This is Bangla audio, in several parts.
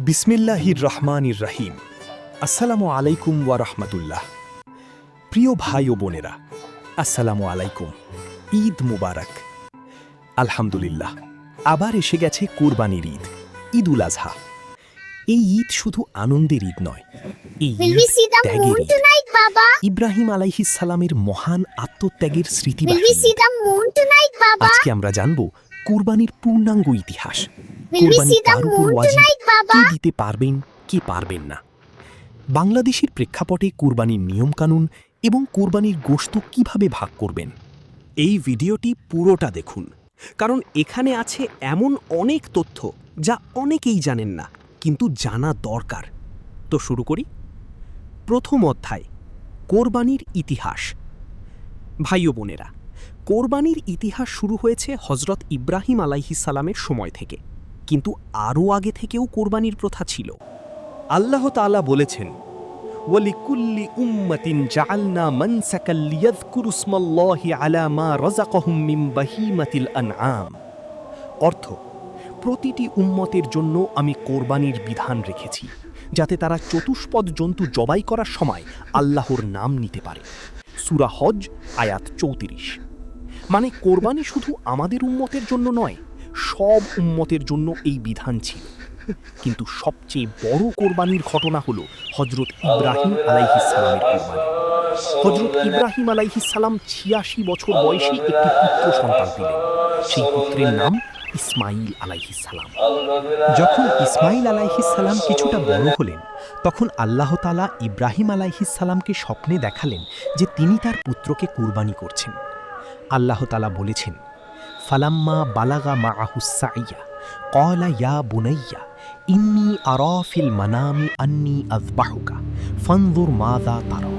বিসমিল্লাহির রহমানির রহিম। আসসালামু আলাইকুম ওয়া রাহমাতুল্লাহ। প্রিয় ভাই ও বোনেরা, আসসালামু আলাইকুম। ঈদ মুবারক। আলহামদুলিল্লাহ, আবার এসে গেছে কোরবানির ঈদ, ঈদুল আজহা। এই ঈদ শুধু আনন্দের ঈদ নয়, এই ঈদ ত্যাগের ঈদ। ইব্রাহিম আলাইহিস সালামের মহান আত্মত্যাগের স্মৃতিবাহী ঈদ। আজকে আমরা জানব কোরবানির পূর্ণাঙ্গ ইতিহাস। কোরবানি কার উপর ওয়াজিব, কে দিতে পারবেন, কে পারবেন না। বাংলাদেশের প্রেক্ষাপটে কোরবানির নিয়মকানুন এবং কোরবানির গোশত কিভাবে ভাগ করবেন। এই ভিডিওটি পুরোটা দেখুন, কারণ এখানে আছে এমন অনেক তথ্য যা অনেকেই জানেন না, কিন্তু জানা দরকার। তো শুরু করি। প্রথম অধ্যায়, কোরবানির ইতিহাস। ভাই ও বোনেরা, কোরবানির ইতিহাস শুরু হয়েছে হজরত ইব্রাহিম আলাইহিস সালামের সময় থেকে, কিন্তু আরও আগে থেকেও কোরবানির প্রথা ছিল। আল্লাহ তাআলা বলেছেন, ওয়ালিকুল্লি উম্মাতিন জাআলনা মানসাকাল লিয়াযকুরু ইসমাল্লাহি আলা মা রাযাকাহুম মিন বাহিমাতিল আনআম। অর্থ, প্রতিটি উম্মতের জন্য আমি কোরবানির বিধান রেখেছি, যাতে তারা চতুষ্পদ জন্তু জবাই করার সময় আল্লাহর নাম নিতে পারে। সূরা হজ আয়াত ৩৪। মানে কোরবানি শুধু আমাদের উম্মতের জন্য নয়, সব উম্মতের জন্য এই বিধান ছিল। কিন্তু সবচেয়ে বড় কোরবানির ঘটনা হলো হজরত ইব্রাহিম আলাইহিস সালামের কোরবানি। হজরত ইব্রাহিম আলাইহিস সালাম ৮৬ বছর বয়সে একটি পুত্র সন্তান পেলেন। সেই পুত্রের নাম ইসমাইল আলাইহিস সালাম। যখন ইসমাইল আলাইহিস সালাম কিছুটা বড় হলেন, তখন আল্লাহ তাআলা ইব্রাহিম আলাইহিস সালামকে স্বপ্নে দেখালেন যে তিনি তার পুত্রকে কুরবানি করছেন। আল্লাহ তাআলা বলেছেন, ফালাম্মা বালাগা মাআহুস সাইয়া ক্বালা ইয়া বুনাইয়া ইন্নী আরা ফিল মানামি আন্নী আযবাহুকা ফানজুর মাযা তারা।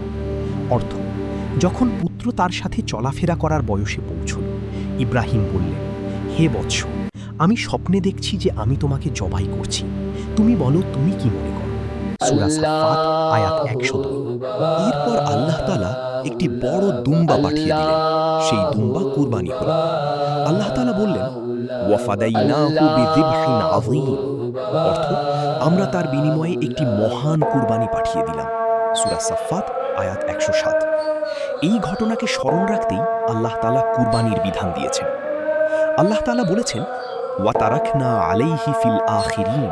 অর্থ, যখন পুত্র তার সাথে চলাফেরা করার বয়সে পৌঁছল, ইব্রাহিম বললেন, হে বৎস, আমি স্বপ্নে দেখছি যে আমি তোমাকে জবাই করছি, তুমি বলো তুমি কি মনে করো। সূরা সাফফাত আয়াত ১০২। এরপর আল্লাহ তাআলা একটি বড় দুম্বা পাঠিয়ে দিলেন। সেই দুম্বা কুরবানি হল। আল্লাহ তাআলা বললেন, ওয়াফাদাইনাহু বিযিবহিন আযীম। অর্থ, আমরা তার বিনিময়ে একটি মহান কুরবানি পাঠিয়ে দিলাম। সূরা সাফফাত আয়াত ১০৭। এই ঘটনাকে স্মরণ রাখতেই আল্লাহ তাআলা কুরবানির বিধান দিয়েছেন। আল্লাহ তাআলা বলেছেন, ওয়া তারাকনা আলাইহি ফিল আখিরিন।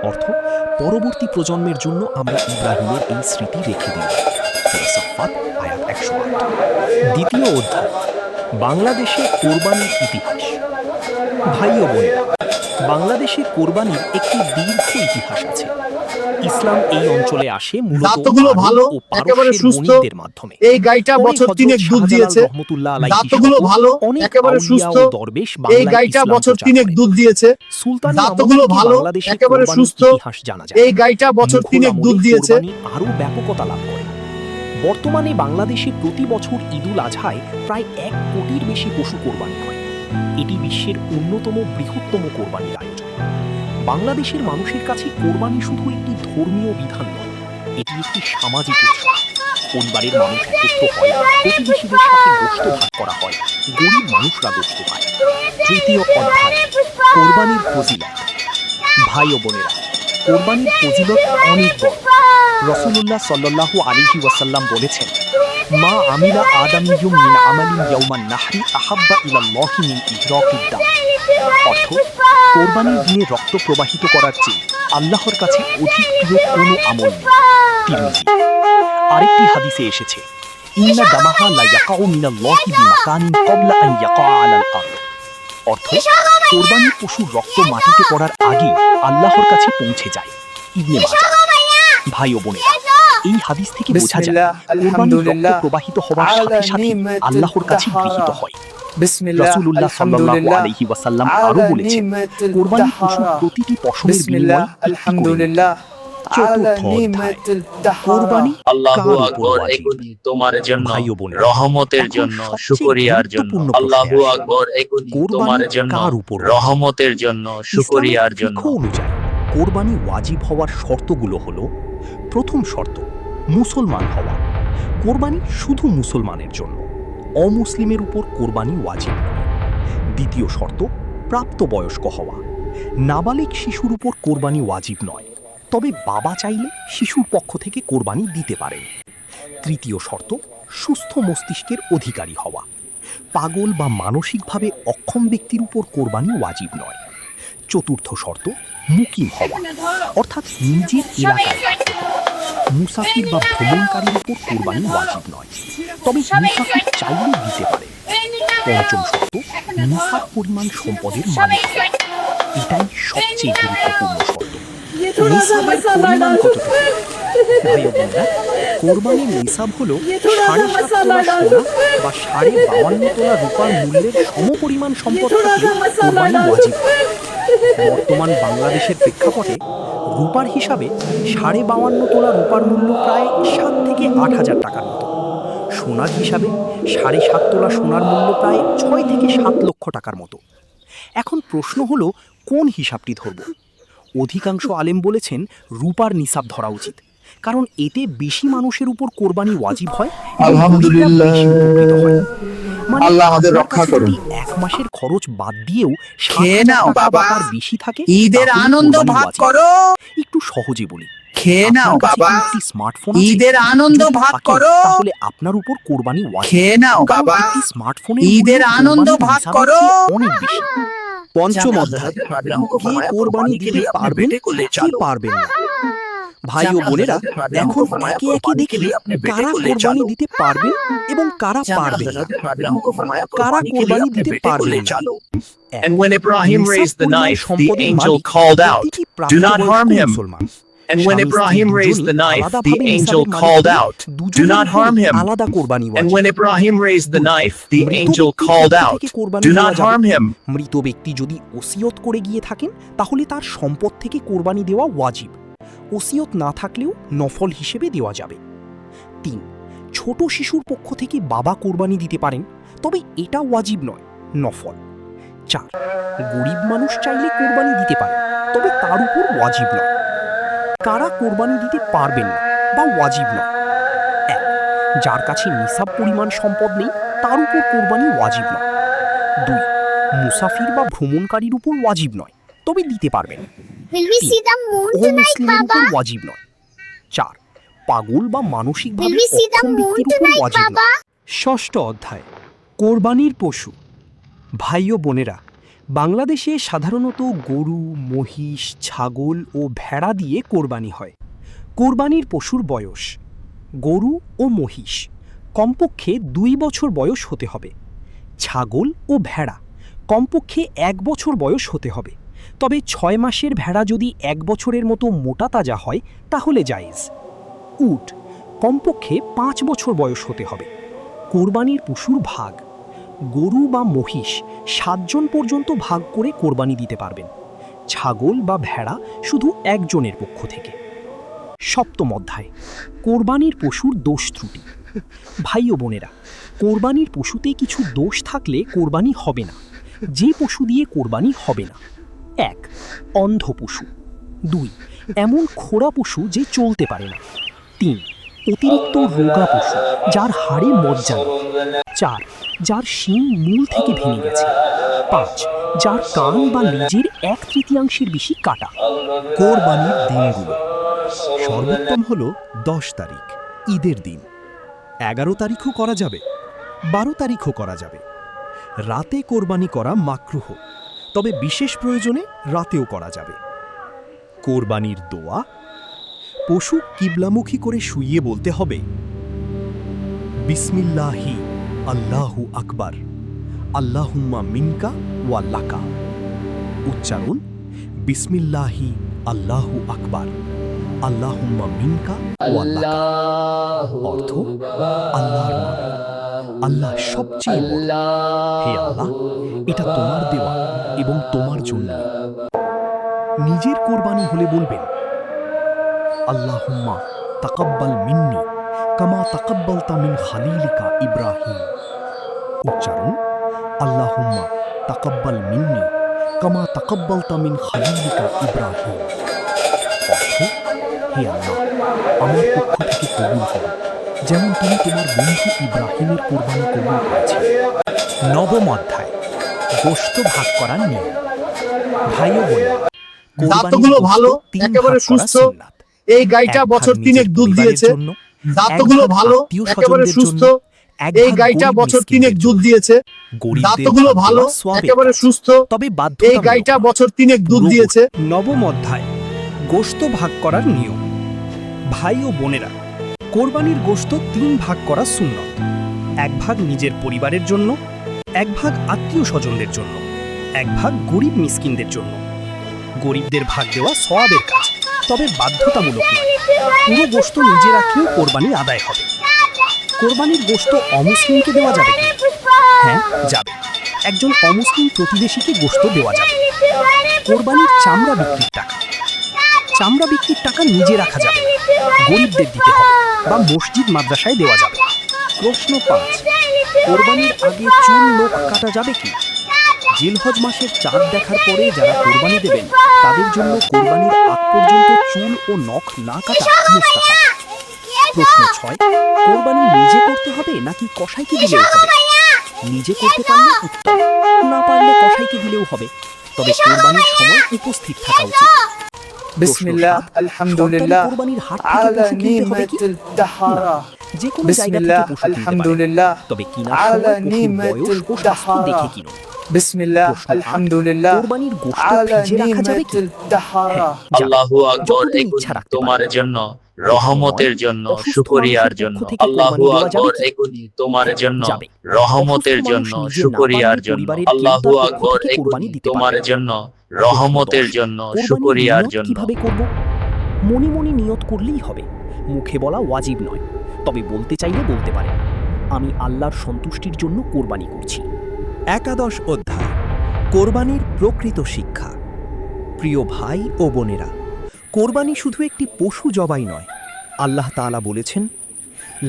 অর্থ, পরবর্তী প্রজন্মের জন্য আমরা ইব্রাহিমের এই স্মৃতি রেখে দিলাম। সূরা সাফফাত আয়াত ১০৮। দ্বিতীয় অধ্যায়, বাংলাদেশে কোরবানির ইতিহাস। ভাই ও বোনেরা, বাংলাদেশে কোরবানির একটি দীর্ঘ ইতিহাস আছে। ইসলাম এই অঞ্চলে আসে মূলত দাঁতগুলো ভালো, ও একেবারে পারস্যের সুস্থ। বণিকদের মাধ্যমে। এই গাইটা পরে বছর হযরত ৩ দুধ শাহজালাল দিয়েছে। রহমতুল্লাহ আলাইহি দাঁতগুলো সহ ভালো, অনেক একেবারে আউলিয়া সুস্থ। ও দরবেশ এই বাংলায় গাইটা ইসলাম বছর প্রচার ৩ করেন। দুধ দিয়েছে। সুলতানি দাঁতগুলো আমলে ভালো, বাংলাদেশে একেবারে কোরবানির সুস্থ। ইতিহাস জানা যায়। এই গাইটা বছর মুঘল ৩ আমলে দুধ দিয়েছে। কোরবানি আরও ব্যাপকতা লাভ করে। বর্তমানে বাংলাদেশে প্রতি বছর ঈদুল আজহায় প্রায় ১ কোটির বেশি পশু কোরবানি হয়। এটি বিশ্বের অন্যতম বৃহত্তম কোরবানির আয়োজন। বাংলাদেশের মানুষের কাছে কোরবানি শুধু একটি ধর্মীয় বিধান নয়, এটি একটি সামাজিক উৎসব। পরিবারের মানুষ একত্র হয়, প্রতিবেশীদের সাথে গোশত ভাগ করা হয়, গরিব মানুষরা গোশত পায়। তৃতীয় অধ্যায়, কোরবানির ফজিলত। ভাই ও বোনেরা, কোরবানির ফজিলত অনেক বড়। রাসূলুল্লাহ সাল্লাল্লাহু আলাইহি ওয়াসাল্লাম বলেছেন, মা আমিলা আদামিয়ুম মিন আমালিন ইয়াউমান নাহরি আহাব্বা ইলাল্লাহি মিন ইহরাকিদ দাম। অর্থ, কোরবানির দিনে রক্ত প্রবাহিত করার চেয়ে আল্লাহর কাছে অধিক প্রিয় কোনো আমল নেই। তিরমিজি। আরেকটি হাদিসে এসেছে, ইন্না দামাহা লা ইয়াকাউ মিনাল্লাহি বিমাকানিন ক্বাবলা আন ইয়াকা আলাল আরদ। অর্থ, কোরবানির পশুর রক্ত মাটিতে পড়ার আগেই আল্লাহর কাছে পৌঁছে যায়। ইবনে মাজাহ। ভাই ও বোনেরা, এই হাদিস থেকে বোঝা যায় কোরবানির রক্ত প্রবাহিত হওয়ার সাথে সাথে আল্লাহর কাছে গৃহীত হয়। রাসূলুল্লাহ সাল্লাল্লাহু আলাইহি ওয়াসাল্লাম আরো বলেছেন, কোরবানির পশু প্রতিটি পশমের বিনিময়ে একটি করে নিন। চতুর্থ অধ্যায়, কোরবানি আল্লাহু কার উপর আকবর। ওয়াজিব। এগুলি তোমার জন্য ভাই ও বোনেরা, রহমতের এখন জন্য, সবচেয়ে শুকরিয়ার জন্য। গুরুত্বপূর্ণ প্রশ্নে আল্লাহু আসি। আকবর। এগুলি কোরবানি তোমার জন্য কার উপর ওয়াজিব? রহমতের জন্য, শুকরিয়ার ইসলামের জন্য। ফিকহ অনুযায়ী কোরবানি ওয়াজিব হওয়ার শর্তগুলো হলো, প্রথম শর্ত, মুসলমান হওয়া। কোরবানি শুধু মুসলমানের জন্য, অমুসলিমের উপর কোরবানি ওয়াজিব নয়। দ্বিতীয় শর্ত, প্রাপ্তবয়স্ক হওয়া। নাবালিগ শিশুর উপর কোরবানি ওয়াজিব নয়, তবে বাবা চাইলে শিশুর পক্ষ থেকে কোরবানি দিতে পারেন। তৃতীয় শর্ত, সুস্থ মস্তিষ্কের অধিকারী হওয়া। পাগল বা মানসিকভাবে অক্ষম ব্যক্তির উপর কোরবানি ওয়াজিব নয়। চতুর্থ শর্ত, মুকিম হওয়া, অর্থাৎ নিজের এলাকায় থাকতে হবে। মুসাফির বা ভ্রমণকারীর উপর কোরবানি ওয়াজিব নয়, তবে মুসাফির চাইলে দিতে পারে। পঞ্চম শর্ত, নিসাব পরিমাণ সম্পদের মালিক হওয়া। এটাই সবচেয়ে গুরুত্বপূর্ণ শর্ত। নিসাবের পরিমাণ কতটুকু? ভাই ও বোনেরা, কোরবানির নিসাব হল 7.5 তোলা সোনা বা 52.5 তোলা রূপার মূল্যের সমপরিমাণ সম্পদ থাকলে কোরবানি ওয়াজিব। বর্তমান বাংলাদেশের প্রেক্ষাপটে রূপার হিসাবে 52.5 তোলা রূপার মূল্য প্রায় 7 থেকে 8 হাজার টাকার মতো। সোনার হিসাবে 7.5 তোলা সোনার মূল্য প্রায় 6 থেকে 7 লক্ষ টাকার মতো। এখন প্রশ্ন হলো, কোন হিসাবটি ধরব? অধিকাংশ আলেম বলেছেন রূপার নিসাব ধরা উচিত, কারণ এতে বেশি মানুষের উপর কোরবানি ওয়াজিব হয়। আলহামদুলিল্লাহ, আল্লাহ আমাদের রক্ষা করুন। এক মাসের খরচ বাদ দিয়েও খেয়ে নাও বাবা, বেশি থাকে, ঈদের তাহলে আনন্দ কোরবানি ভাগ ওয়াজিব। করো। একটু সহজে বলি, খেয়ে নাও আপনার কাছে বাবা, একটি স্মার্টফোন ঈদের আনন্দ ভাগ করো। তাহলে আপনার উপর কোরবানি ওয়াজিব। খেয়ে নাও কারণ বাবা, একটি স্মার্টফোনের ঈদের মূল্য আনন্দ কোরবানির ভাগ হিসাবের করো। চেয়ে অনেক বেশি। পঞ্চম অধ্যায়, কে কোরবানি দিতে পারবেন, কে পারবেন না। ভাই ও বোনেরা, এখন একে একে দেখি কারা কোরবানি দিতে পারবেন এবং কারা পারবেন না। কারা কোরবানি দিতে পারবেন না? And when Ibrahim নিসাব raised the পরিমাণ knife, the সম্পদের angel মালিক called out, প্রতিটি "Do not প্রাপ্তবয়স্ক harm him." মুসলমান। And when স্বামী স্ত্রী Ibrahim raised দুজনই the knife, the আলাদাভাবে angel নিসাবের মালিক called হলে out, "Do দুজনের not উপর harm him." আলাদা কোরবানি And ওয়াজিব। when Ibrahim raised the knife, the মৃত angel ব্যক্তির called পক্ষ out, থেকে কোরবানি "Do দেওয়া not যাবে। harm him." মৃত ব্যক্তি যদি ওসিয়ত করে গিয়ে থাকেন তাহলে তার সম্পদ থেকে কোরবানি দেওয়া ওয়াজিব। ওসিয়ত না থাকলেও নফল হিসেবে দেওয়া যাবে। 3, ছোট শিশুর পক্ষ থেকে বাবা কোরবানি দিতে পারেন, তবে এটা ওয়াজিব নয়, নফল। 4, গরিব মানুষ চাইলে কোরবানি দিতে পারে, তবে তার উপর ওয়াজিব নয়। কারা কোরবানি দিতে পারবেন না বা ওয়াজিব নয়? 1, যার কাছে নিসাব পরিমাণ সম্পদ নেই, তার উপর কোরবানি ওয়াজিব নয়। 2, মুসাফির বা ভ্রমণকারীর উপর ওয়াজিব নয়, তবে দিতে পারবেন। Will we see the moon tonight, অমুসলিমের উপর Baba? ওয়াজিব নয়। 4, পাগল বা মানসিকভাবে Will we see the অক্ষম moon ব্যক্তির উপর tonight, ওয়াজিব Baba? নয়। ষষ্ঠ অধ্যায়, কোরবানির পশু। ভাই ও বোনেরা, বাংলাদেশে সাধারণত গরু, মহিষ, ছাগল ও ভেড়া দিয়ে কোরবানি হয়। কোরবানির পশুর বয়স: গরু ও মহিষ কমপক্ষে 2 বছর বয়স হতে হবে। ছাগল ও ভেড়া কমপক্ষে 1 বছর বয়স হতে হবে, তবে 6 মাসের ভেড়া যদি 1 বছরের মতো মোটা তাজা হয় তাহলে জায়েজ। উট কমপক্ষে 5 বছর বয়স হতে হবে। কোরবানির পশুর ভাগ: গরু বা মহিষ 7 জন পর্যন্ত ভাগ করে কোরবানি দিতে পারবেন। ছাগল বা ভেড়া শুধু 1 জনের পক্ষ থেকে। সপ্তম অধ্যায়, কোরবানির পশুর দোষ ত্রুটি। ভাই ও বোনেরা, কোরবানির পশুতে কিছু দোষ থাকলে কোরবানি হবে না। যে পশু দিয়ে কোরবানি হবে না: 1, অন্ধ পশু। 2, এমন খোড়া পশু যে চলতে পারে না। 3, অতিরিক্ত রোগা পশু যার হাড়ে মজ্জা নেই। 4, যার শিং মূল থেকে ভেঙে গেছে। 5, যার কান বা লেজের 1/3 বেশি কাটা। কোরবানির দিনগুলো: সর্বোত্তম হল 10 তারিখ, ঈদের দিন। 11 তারিখও করা যাবে, 12 তারিখও করা যাবে। রাতে কোরবানি করা মাকরুহ, তবে বিশেষ প্রয়োজনে রাতেও করা যাবে। কোরবানির দোয়া: পশু কিবলামুখী করে শুইয়ে বলতে হবে, বিসমিল্লাহি আল্লাহু আকবার, আল্লাহুম্মা মিনকা ওয়া লাকা। উচ্চারণ: বিসমিল্লাহি আল্লাহু আকবার, আল্লাহুম্মা মিনকা ওয়া লাকা। অর্থ: আল্লাহর নামে, আল্লাহ সবচেয়ে বড়। হে আল্লাহ, এটা তোমার দেওয়া এবং তোমার জন্য। নিজের কোরবানি হলে বলবেন, আল্লাহুম্মা তাকাব্বাল মিন্নি কামা তাকাব্বালতা মিন খালিলিকা ইব্রাহিম। উচ্চারণ: আল্লাহুম্মা তাকাব্বাল মিন্নি কামা তাকাব্বালতা মিন খালিলিকা ইব্রাহিম। অর্থ: হে আল্লাহ, আমার পক্ষ থেকে কবুল করো, যেমন তুমি তোমার বন্ধু ইব্রাহিমের কোরবানি কবুল করেছিলে। নবম অধ্যায়, গোশত ভাগ করার নিয়ম। ভাই ও বোন, দাঁতগুলো ভালো, একেবারে সুস্থ। এই গাইটা বছর 3 দুধ দিয়েছে। দাঁতগুলো ভালো, একেবারে সুস্থ। এই গাইটা বছর 3 দুধ দিয়েছে। দাঁতগুলো ভালো, একেবারে সুস্থ। তবে এই গাইটা বছর 3 দুধ দিয়েছে। নবম অধ্যায় গোশত ভাগ করার নিয়ম। ভাই ও বোনেরা, কোরবানির গোশত 3 ভাগ করা সুন্নত। 1 ভাগ নিজের পরিবারের জন্য, 1 ভাগ আত্মীয় স্বজনদের জন্য, 1 ভাগ গরিব মিসকিনদের জন্য। গরিবদের ভাগ দেওয়া সওয়াবের কাজ, তবে বাধ্যতামূলক নয়। পুরো গোশত নিজে রাখলেও কোরবানি আদায় হবে। কোরবানির গোশত অমুসলিমকে দেওয়া যাবে কি? হ্যাঁ, যাবে। একজন অমুসলিম প্রতিবেশীকে গোশত দেওয়া যাবে। কোরবানির চামড়া বিক্রির টাকা নিজে রাখা যাবে না, গরিবদের দিতে হবে বা মসজিদ মাদ্রাসায় দেওয়া যাবে। প্রশ্ন 5, কোরবানির আগে চুল নখ কাটা যাবে কি? জিলহজ মাসের চাঁদ দেখার পরে যারা কোরবানি দেবেন তাদের জন্য কোরবানির আগ পর্যন্ত চুল ও নখ না কাটা মুস্তাহাব। প্রশ্ন 6, কোরবানি নিজে করতে হবে নাকি কসাইকে দিলেও হবে? নিজে করতে পারলে উত্তম, না পারলে কসাইকে দিলেও হবে, তবে কোরবানির সময় উপস্থিত থাকা উচিত। বিসমিল্লাহ, আলহামদুলিল্লাহ, কোরবানির হাট আলা থেকে পশু কিনতে হবে কি? নিমাতুল তাহারা। যে কোনো জায়গা বিসমিল্লাহ, থেকে পশু কিনতে পারেন, আলহামদুলিল্লাহ, তবে কিনার আলা সময় পশুর নিমাতুল বয়স ও স্বাস্থ্য তাহারা। দেখে কিনুন। বিসমিল্লাহ, প্রশ্ন 8, আলহামদুলিল্লাহ, কোরবানির গোশত আলা ফ্রিজে রাখা যাবে কি? নিমাতুল তাহারা। যাবে। আল্লাহু আকবার। যতদিন এগুলি ইচ্ছা রাখতে তোমার পারেন। জন্য রহমতের জন্য, অসুস্থ শুকরিয়ার মানুষের জন্য। পক্ষ থেকে আল্লাহু কোরবানি দেওয়া যাবে আকবার। কি? এগুলি তোমার জন্য যাবে। রহমতের অসুস্থ জন্য, মানুষ নিজে না শুকরিয়ার পারলে জন্য। পরিবারের কেউ আল্লাহু তার পক্ষ আকবার। থেকে কোরবানি এগুলি দিতে তোমার পারে। জন্য প্রশ্ন রহমতের 10, জন্য, কোরবানির শুকরিয়ার নিয়ত জন্য। কিভাবে করব? মনে মনে নিয়ত করলেই হবে, মুখে বলা ওয়াজিব নয়, তবে বলতে চাইলে বলতে পারে, আমি আল্লাহর সন্তুষ্টির জন্য কোরবানি করছি। একাদশ অধ্যায় কোরবানির প্রকৃত শিক্ষা। প্রিয় ভাই ও বোনেরা, কোরবানি শুধু একটি পশু জবাই নয়। আল্লাহ তাআলা বলেছেন,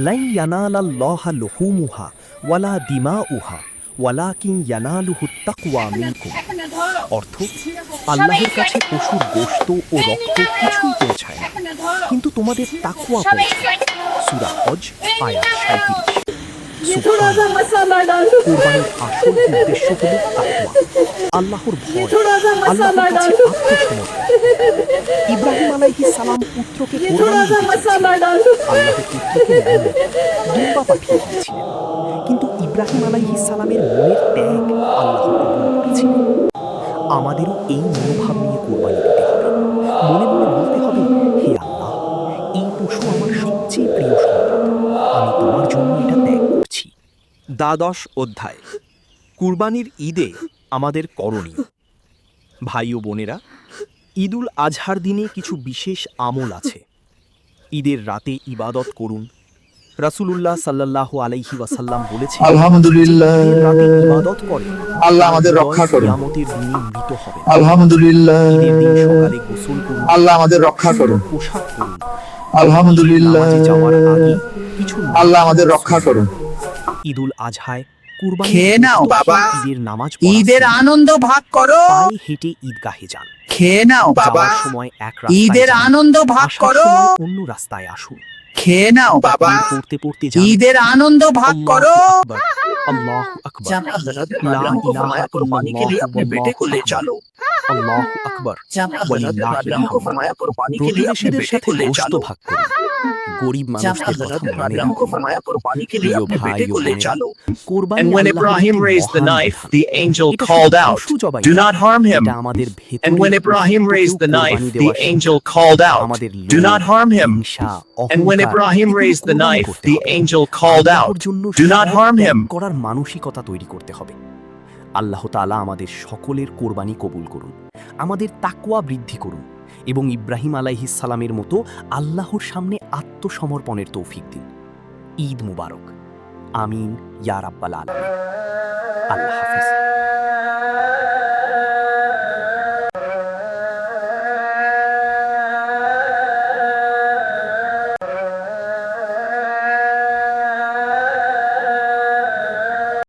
লাই ইয়ানালাল্লাহা লুহুমুহা ওয়ালা দিমাউহা ওয়ালাকিন ইয়ানালুহুত তাকওয়া মিনকুম। অর্থ, আল্লাহর কাছে পশুর গোশত ও রক্ত কিছুই পৌঁছায় না, কিন্তু তোমাদের তাকওয়া পৌঁছায়। সূরা হজ আয়াত 37। সুবহানাল্লাহ। কোরবানির আসল উদ্দেশ্য হলো তাকওয়া, আল্লাহর ভয়, আল্লাহর কাছে আত্মসমর্পণ। ইব্রাহিম আলাইহিস সালাম পুত্রকে কোরবানি দিতে চেয়েছিলেন। আল্লাহ পুত্রকে নেননি, দুম্বা পাঠিয়ে দিয়েছিলেন। কিন্তু ইব্রাহিম আলাইহিস সালামের মনের ত্যাগ আল্লাহ কবুল করেছিলেন। আমাদেরও এই মনোভাব নিয়ে কোরবানি দিতে হবে। মনে মনে বলতে হবে, হে আল্লাহ, এই পশু আমার সবচেয়ে প্রিয় সম্পদ, আমি তোমার জন্য এটা ত্যাগ করছি। দ্বাদশ অধ্যায় কুরবানির ঈদে আমাদের করণীয়। ভাই ও বোনেরা, ঈদুল আজহার দিনে কিছু বিশেষ আমল আছে। ঈদের রাতে ইবাদত করুন। রাসূলুল্লাহ সাল্লাল্লাহু আলাইহি ওয়াসাল্লাম বলেছেন, আলহামদুলিল্লাহ, ঈদের রাতে ইবাদত করে আল্লাহ আমাদের রক্ষা করুন। কিয়ামতের দিনে মৃত হবে। আলহামদুলিল্লাহ, ঈদের দিন সকালে গোসল করুন, আল্লাহ আমাদের রক্ষা করুন। পোশাক পরুন। আলহামদুলিল্লাহ, নামাজে যাওয়ার আগে কিছু আল্লাহ আমাদের রক্ষা করুন। ঈদুল আজহায় কুরবানি খেয়ে নাও বাবা। ঈদের নামাজ ঈদের পড়া আনন্দ ভাগ করো। পায়ে হেঁটে ঈদগাহে যান। খেয়ে নাও বাবা। যাওয়ার সময় এক রাস্তায় ঈদের যান, আনন্দ ভাগ আসার করো। সময় অন্য রাস্তায় আসুন। খেয়ে নাও বাবা। পড়তে পড়তে যান, ঈদের আনন্দ ভাগ করো। আল্লাহু আকবার, জানা হযরত লা মারয়াম को ইলাহা फरमाया कुर्बानी के लिए अपने बेटे को ले चलो। আল্লাহু আকবার। জানা হযরত ওয়ালিল্লাহিল মারয়াম को হামদ। फरमाया कुर्बानी के लिए अपने প্রতিবেশীদের बेटे সাথে को ले গোশত चलो। ভাগ করুন। গরিব জানা মানুষদের হযরত কথা মনে মারয়াম को রাখুন। फरमाया कुर्बानी के लिए প্রিয় अपने ভাই बेटे ও को ले বোনেরা, चलो। কোরবানি And when আল্লাহর Ibrahim একটি raised the মহান knife, বিধান। the angel এটা called শুধু out, পশু জবাই "Do নয়, not harm him." এটা আমাদের And when ভেতরের Ibrahim raised the অস্তিত্বকেও knife, কোরবানি the দেওয়া শেখায়। angel called out, আমাদের "Do লোভ, not harm him." হিংসা, And when অহংকার, Ibrahim এগুলো raised the কোরবানি knife, করতে the হবে। angel called out, আল্লাহর জন্য "Do not সব harm ত্যাগ him." করার মানসিকতা তৈরি করতে হবে। আল্লাহ তাআলা আমাদের সকলের কোরবানি কবুল করুন, আমাদের তাকওয়া বৃদ্ধি করুন এবং ইব্রাহিম আলাইহিস সালামের মতো আল্লাহর সামনে আত্মসমর্পণের তৌফিক দিন। ঈদ মুবারক। আমিন ইয়া রাব্বাল আলামিন। আল্লাহ হাফেজ।